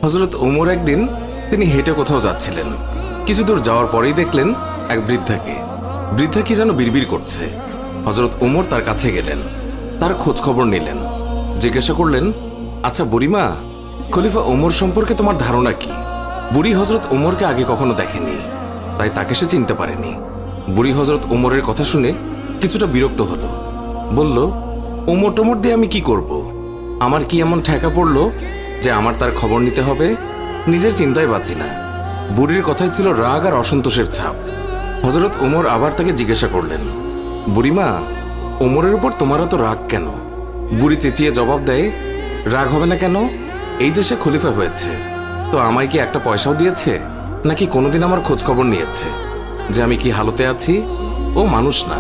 হযরত ওমর একদিন তিনি হেঁটে কোথাও যাচ্ছিলেন। কিছু দূর যাওয়ার পরেই দেখলেন এক বৃদ্ধা কি যেন বিড়বিড় করছে। হযরত ওমর তার কাছে গেলেন, তার খোঁজ খবর নিলেন, জিজ্ঞাসা করলেন, আচ্ছা বুড়িমা, খলিফা ওমর সম্পর্কে তোমার ধারণা কি? বুড়ি হযরত ওমরকে আগে কখনো দেখেনি, তাই তাকে সে চিনতে পারেনি। বুড়ি হযরত ওমরের কথা শুনে কিছুটা বিরক্ত হলো, বলল, ওমর টোমর দিয়ে আমি কি করব? আমার কি এমন ঠেকা পড়লো যে আমার তার খবর নিতে হবে? নিজের চিন্তায় বাঁচি না। বুড়ির কথাই ছিল রাগ আর অসন্তোষের ছাপ। হযরত ওমর আবার তাকে জিজ্ঞাসা করলেন, বুড়িমা, ওমরের উপর তোমার এত রাগ কেন? বুড়ি চেঁচিয়ে জবাব দেয়, রাগ হবে না কেন? এই যে সে খলিফা হয়েছে, তো আমায় কি একটা পয়সাও দিয়েছে? নাকি কোনোদিন আমার খোঁজ খবর নিয়েছে যে আমি কি হালতে আছি? ও মানুষ না।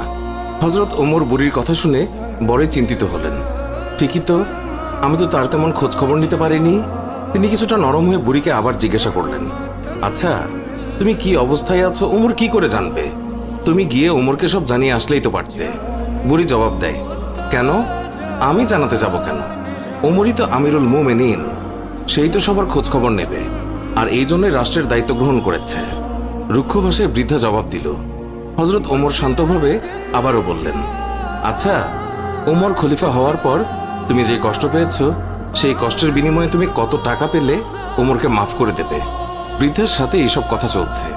হযরত ওমর বুড়ির কথা শুনে বড়ই চিন্তিত হলেন। ঠিকই তো, আমি তো তার তেমন খোঁজ খবর নিতে পারিনি। তিনি কিছুটা নরম হয়ে বুড়িকে আবার জিজ্ঞাসা করলেন, আচ্ছা, তুমি কি অবস্থায় আছো ওমর কি করে জানবে? তুমি গিয়ে ওমরকে সব জানিয়ে আসলেই তো পারতে। বুড়ি জবাব দেয়, কেন? আমি জানাতে যাব কেন? ওমরই তো আমিরুল মুমিনিন, সেই তো সবার খোঁজ খবর নেবে, আর এই জন্যই রাষ্ট্রের দায়িত্ব গ্রহণ করেছে। রুক্ষ ভাষায় বৃদ্ধা জবাব দিল। হযরত ওমর শান্তভাবে আবারও বললেন, আচ্ছা, ওমর খলিফা হওয়ার পর তুমি যে কষ্ট পেয়েছ, সেই কষ্টের বিনিময়ে তুমি কত টাকা পেলে ওমরকে মাফ করে দেবে? বৃদ্ধার সাথে এইসব কথা চলছে।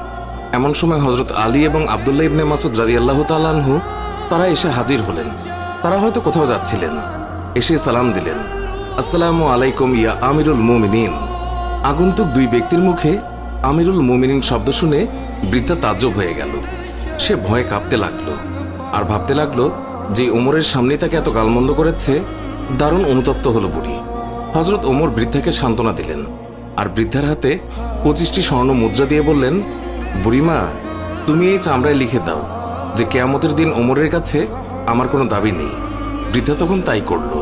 এমন সময় হযরত আলী এবং আব্দুল্লাহ ইবনে মাসউদ রাদিয়াল্লাহু তাআলা আনহু তারা এসে হাজির হলেন। তারা হয়তো কোথাও যাচ্ছিলেন। এসে সালাম দিলেন, আসসালামু আলাইকুম ইয়া আমিরুল মুমিনিন। আগন্তুক দুই ব্যক্তির মুখে আমিরুল মুমিনিন শব্দ শুনে বৃদ্ধা তাজ্জব হয়ে গেল। সে ভয়ে কাঁপতে লাগলো আর ভাবতে লাগলো যে ওমরের সামনে তাকে এত গালমন্দ করেছে। দারুণ অনুতপ্ত হলো বুড়ি। হযরত ওমর বৃদ্ধাকে সান্ত্বনা দিলেন আর বৃদ্ধার হাতে 25টি স্বর্ণ মুদ্রা দিয়ে বললেন, বুড়িমা, তুমি এই চামড়ায় লিখে দাও যে কিয়ামতের দিন ওমরের কাছে আমার কোনো দাবি নেই। বৃদ্ধা তখন তাই করল।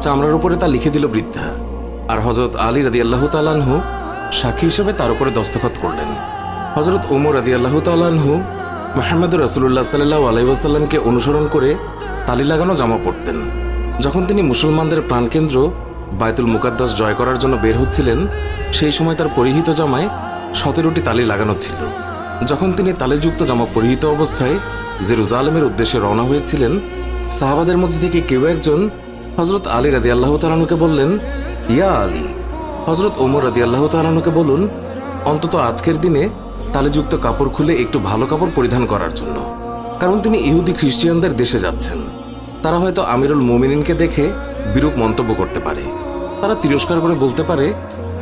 চামড়ার উপরে তা লিখে দিল বৃদ্ধা, আর হযরত আলী রাদিয়াল্লাহু তাআলা আনহু সাক্ষী হিসেবে তার উপরে দস্তখত করলেন। হযরত ওমর রাদিয়াল্লাহু তাআলা আনহু মুহাম্মদুর রাসূলুল্লাহ সাল্লাল্লাহু আলাইহি ওয়াসাল্লামকে অনুসরণ করে তালি লাগানো জামা পরতেন। যখন তিনি মুসলমানদের প্রাণকেন্দ্র বায়তুল মুকাদ্দাস জয় করার জন্য বের হচ্ছিলেন, সেই সময় তার পরিহিত জামায় 17টি তালি লাগানো ছিল। যখন তিনি তালিযুক্ত জামা পরিহিত অবস্থায় জেরুজালেমের উদ্দেশ্যে রওনা হয়েছিলেন, সাহাবাদের মধ্যে থেকে কেউ একজন হযরত আলী রাদিয়াল্লাহু তাআলা আনহুকে বললেন, ইয়া আলী, হযরত ওমর রাদিয়াল্লাহু তাআলা আনহুকে বলুন অন্তত আজকের দিনে তালিযুক্ত কাপড় খুলে একটু ভালো কাপড় পরিধান করার জন্য, কারণ তিনি ইহুদি খ্রিস্টানদের দেশে যাচ্ছেন। তারা হয়তো আমিরুল মুমিনিনকে দেখে বিরূপ মন্তব্য করতে পারে। তারা তিরস্কার করে বলতে পারে,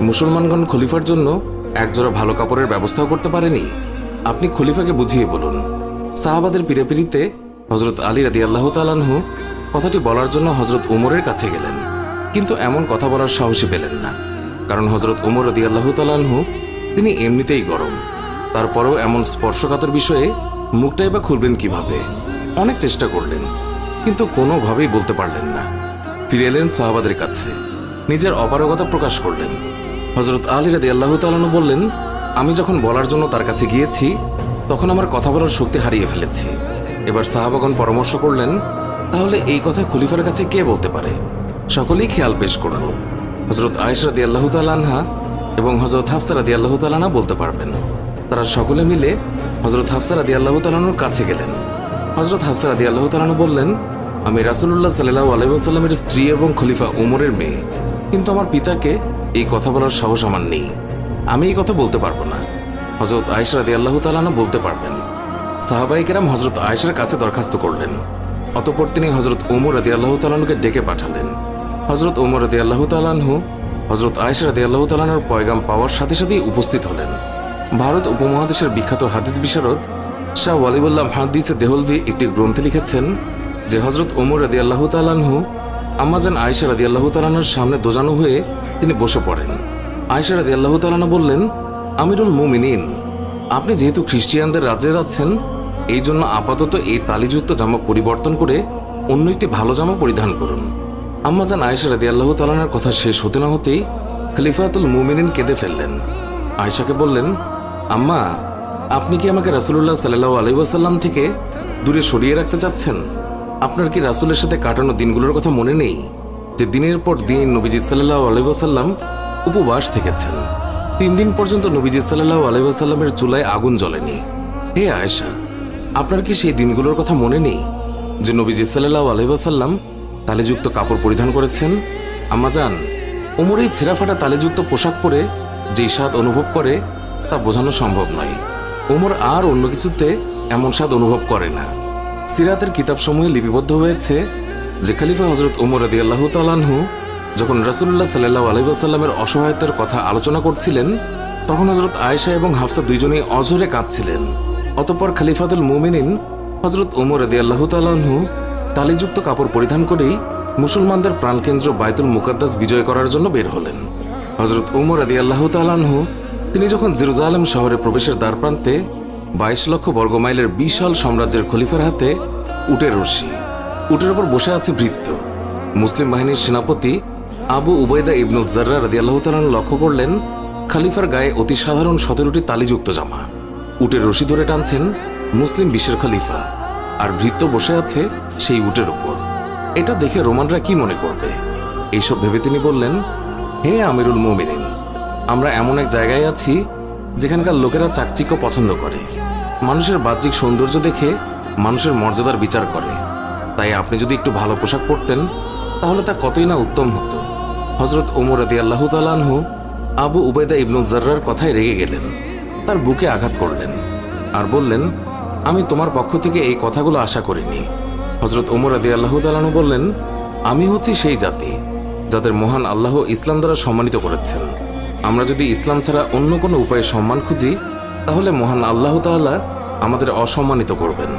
মুসলমানগণ খলিফার জন্য একজোড়া ভালো কাপড়ের ব্যবস্থাও করতে পারেনি। আপনি খলিফাকে বুঝিয়ে বলুন। সাহাবাদের পিড়াপিড়িতে হযরত আলী রাদিয়াল্লাহু তাআলা আনহু কথাটি বলার জন্য হযরত ওমরের কাছে গেলেন, কিন্তু এমন কথা বলার সাহসী পেলেন না, কারণ হযরত ওমর রাদিয়াল্লাহু তাআলা আনহু তিনি এমনিতেই গরম। তারপরেও এমন স্পর্শকাতর বিষয়ে মুখটাই বা খুলবেন কিভাবে? অনেক চেষ্টা করলেন, কিন্তু কোনোভাবেই বলতে পারলেন না। ফিরে এলেন সাহাবাদের কাছে, নিজের অপারগতা প্রকাশ করলেন। হযরত আলী রাদিয়াল্লাহু তাআলা আনহু বললেন, আমি যখন বলার জন্য তার কাছে গিয়েছি, তখন আমার কথা বলার শক্তি হারিয়ে ফেলেছি। এবার সাহাবাগণ পরামর্শ করলেন, তাহলে এই কথা খলিফার কাছে কে বলতে পারে? সকলেই খেয়াল পেশ করল, হযরত আয়েশা রাদিয়াল্লাহু তাআলা আনহা এবং হযরত হাফসা রাদিয়াল্লাহু তাআলা আনহা বলতে পারবেন। তারা সকলে মিলে হযরত হাফসা রাদিয়াল্লাহু তাআলা আনহুর কাছে গেলেন। হযরত হাফসা রাদিয়াল্লাহু তাআলা আনহু বললেন, আমি রাসূলুল্লাহ সাল্লাল্লাহু আলাইহি ওয়াসাল্লামের স্ত্রী এবং খলিফা ওমরের মেয়ে, কিন্তু আমার পিতাকে এই কথা বলার সাহস আমার নেই। আমি এই কথা বলতে পারবো না। হযরত আয়েশা রাদিয়াল্লাহু তাআলা আনহা বলতে পারবেন। সাহাবায়ে কেরাম হযরত আয়েশার কাছে দরখাস্ত করলেন। অতঃপর তিনি হযরত ওমর রাদিয়াল্লাহু তাআলা আনহুকে ডেকে পাঠালেন। হযরত ওমর রাদিয়াল্লাহু তাআলা আনহু হযরত আয়েশা রাদিয়াল্লাহু তাআলা আনহার পয়গাম পাওয়ার সাথে সাথেই উপস্থিত হলেন। ভারত উপমহাদেশের বিখ্যাত হাদিস বিশারদ শাহ ওয়ালিউল্লাহ মুহাদ্দিস দেহলভি একটি গ্রন্থে লিখেছেন যে হযরত ওমর রাদিয়াল্লাহু তাআলা আনহু আম্মাজান আয়েশা রাদিয়াল্লাহু তাআলা আনহার সামনে দোজানো হয়ে তিনি বসে পড়েন। আয়েশা রাদিয়াল্লাহু তাআলা আনহা বললেন, আমিরুল মুমিনিন, আপনি যেহেতু খ্রিস্টিয়ানদের রাজ্যে যাচ্ছেন, এই জন্য আপাতত এই তালিযুক্ত জামা পরিবর্তন করে অন্য একটি ভালো জামা পরিধান করুন। আম্মাজান আয়েশা রাদিয়াল্লাহু তাআলা আনহার কথা শেষ হতে না হতেই খলিফাতুল মুমিনিন কেঁদে ফেললেন। আয়েশাকে বললেন, আম্মা, আপনি কি আমাকে রাসূলুল্লাহ সাল্লাল্লাহু আলাইহি ওয়াসাল্লাম থেকে দূরে সরিয়ে রাখতে চাচ্ছেন? আপনার কি রাসূলের সাথে কাটানো দিনগুলোর কথা মনে নেই, যে দিনের পর দিন নবীজি সাল্লাল্লাহু আলাইহি ওয়াসাল্লাম উপবাস থেকেছেন। 3 দিন পর্যন্ত নবীজি সাল্লাল্লাহু আলাইহি ওয়াসাল্লামের চুলায় আগুন জ্বলেনি। হে আয়েশা, আপনার কি সেই দিনগুলোর কথা মনে নেই যে নবীজি সাল্লাল্লাহু আলাইহি ওয়াসাল্লাম তালেযুক্ত কাপড় পরিধান করেছেন? আম্মাজান, ওমর এই ছেঁড়াফাটা তালেযুক্ত পোশাক পরে যেই স্বাদ অনুভব করে তা বোঝানো সম্ভব নয়। ওমর আর অন্য কিছুতে এমন স্বাদ অনুভব করে না। সিরাতের কিতাবসমূহে লিপিবদ্ধ হয়েছে যে খলিফা হযরত ওমর রাদিয়াল্লাহু তাআলা আনহু যখন রাসূলুল্লাহ সাল্লাল্লাহু আলাইহি ওয়াসাল্লামের অসহায়তার কথা আলোচনা করছিলেন, তখন হযরত আয়েশা এবং হাফসা দুইজনেই অঝরে কাঁদছিলেন। অতঃপর খলিফাতুল মুমিনিন হযরত ওমর রাদিয়াল্লাহু তাআলা আনহু তালিযুক্ত কাপড় পরিধান করেই মুসলমানদের প্রাণকেন্দ্র বাইতুল মুকাদ্দাস বিজয় করার জন্য বের হলেন। হযরত ওমর রাদিয়াল্লাহু তাআলা আনহু তিনি যখন জেরুজালেম শহরে প্রবেশের দ্বারপ্রান্তে 22 লক্ষ বর্গমাইলের বিশাল সাম্রাজ্যের খলিফার হাতে উটের রশি, উটের ওপর বসে আছে ভৃত্য, মুসলিম বাহিনীর সেনাপতি আবু উবাইদা ইবনুল জাররা রাদিয়াল্লাহু তাআলা লক্ষ্য করলেন খলিফার গায়ে অতি সাধারণ 17টি তালিযুক্ত জামা। উটের রশি ধরে টানছেন মুসলিম বিশ্বের খলিফা, আর ভৃত্য বসে আছে সেই উটের উপর। এটা দেখে রোমানরা কি মনে করবে? এইসব ভেবে তিনি বললেন, হে আমিরুল মুমিনিন, আমরা এমন এক জায়গায় আছি যেখানকার লোকেরা চাকচিক্য পছন্দ করে, মানুষের বাহ্যিক সৌন্দর্য দেখে মানুষের মর্যাদার বিচার করে। তাই আপনি যদি একটু ভালো পোশাক পরতেন তাহলে তা কতই না উত্তম হতো। হযরত ওমর রাদিয়াল্লাহু তাআলা আনহু আবু উবাইদা ইবনুল জাররার কথায় রেগে গেলেন, তার বুকে আঘাত করলেন আর বললেন, আমি তোমার পক্ষ থেকে এই কথাগুলো আশা করিনি। হযরত ওমর রাদিয়াল্লাহু তাআলা আনহু বললেন, আমি হচ্ছি সেই জাতি যাদের মহান আল্লাহ ইসলাম দ্বারা সম্মানিত করেছেন। আমরা যদি ইসলাম ছাড়া অন্য কোনো উপায়ে সম্মান খুঁজি তাহলে মহান আল্লাহ তাআলা আমাদের অসম্মানিত করবেন।